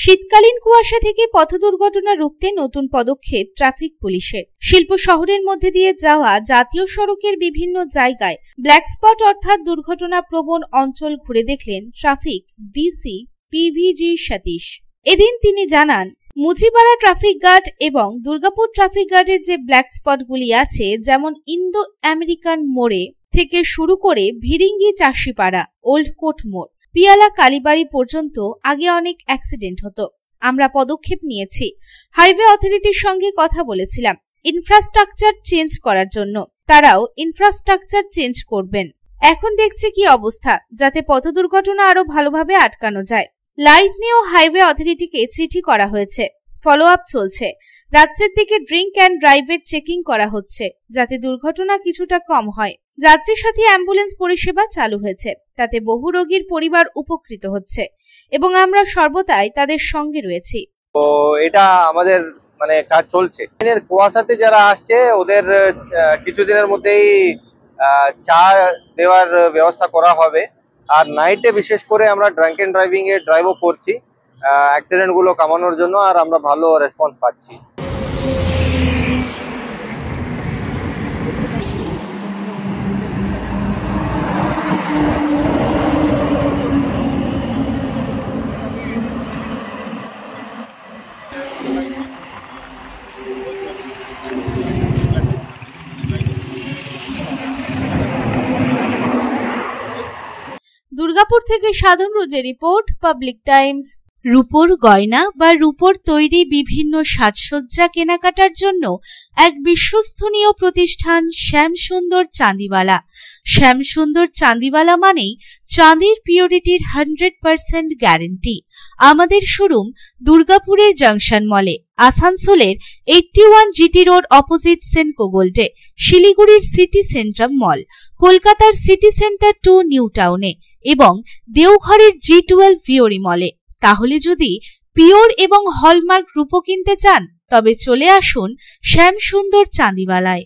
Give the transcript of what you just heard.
শীতকালীন কুয়াশা থেকে পথ দুর্ঘটনা রুখতে নতুন পদক্ষেপ ট্রাফিক পুলিশের। শিল্প শহরের মধ্যে দিয়ে যাওয়া জাতীয় সড়কের বিভিন্ন জায়গায় ব্ল্যাক স্পট অর্থাৎ দুর্ঘটনা প্রবণ অঞ্চল ঘুরে দেখলেন ট্রাফিক ডিসি পিভিজি সতীশ। এদিন তিনি জানান, মুচিপাড়া ট্রাফিক গার্ড এবং দুর্গাপুর ট্রাফিক গার্ডের যে ব্ল্যাক স্পটগুলি আছে, যেমন ইন্দো আমেরিকান মোড়ে থেকে শুরু করে ভিরিঙ্গি চাষিপাড়া, ওল্ড কোর্ট মোড়, পিয়ালা কালীবাড়ি পর্যন্ত আগে অনেক অ্যাক্সিডেন্ট হতো। আমরা পদক্ষেপ নিয়েছি। হাইওয়ে অথরিটির সঙ্গে কথা বলেছিলাম ইনফ্রাস্ট্রাকচার চেঞ্জ করার জন্য। তারাও ইনফ্রাস্ট্রাকচার চেঞ্জ করবেন। এখন দেখছে কি অবস্থা, যাতে পথ দুর্ঘটনা আরো ভালোভাবে আটকানো যায়। লাইট নিয়েও হাইওয়ে অথরিটিকে চিঠি করা হয়েছে, ফলো আপ চলছে। রাত্রের দিকে ড্রিঙ্ক অ্যান্ড ড্রাইভের চেকিং করা হচ্ছে, যাতে দুর্ঘটনা কিছুটা কম হয়। যাত্রী সাথী অ্যাম্বুলেন্স পরিষেবা চালু হয়েছে, তাতে বহু রোগীর পরিবার উপকৃত হচ্ছে এবং আমরা সর্বদাই তাদের সঙ্গে রয়েছি। তো এটা আমাদের কাজ চলছে। কুয়াশাতে যারা আসছে ওদের কিছুদিনের মধ্যেই চা দেওয়ার ব্যবস্থা করা হবে। আর নাইটে বিশেষ করে আমরা ড্রাঙ্ক এন্ড ড্রাইভিং এর ড্রাইভও করছি অ্যাক্সিডেন্ট গুলো কমানোর জন্য, আর আমরা ভালো রেসপন্স পাচ্ছি। দুর্গাপুর থেকে সাধন রোজের রিপোর্ট, পাবলিক টাইমস। রূপোর গয়না বা রূপোর তৈরি বিভিন্ন সাজসজ্জা কেনাকাটার জন্য এক বিশ্বস্তনীয় প্রতিষ্ঠান শ্যামসুন্দর চাঁদিওয়ালা। শ্যামসুন্দর চাঁদিওয়ালা মানেই চাঁদির পিওরিটির 100% গ্যারেন্টি। আমাদের শোরুম দুর্গাপুরের জংশন মলে, আসানসোলের 81 জিটি রোড অপোজিট সেনকো গোল্ডে, শিলিগুড়ির সিটি সেন্ট্রাম মল, কলকাতার সিটি সেন্টার 2 নিউ টাউনে এবং দেওঘরের G12 ভিওরি মলে। তাহলে যদি পিওর এবং হলমার্ক রূপো কিনতে চান, তবে চলে আসুন শ্যামসুন্দর চাঁদিওয়ালায়।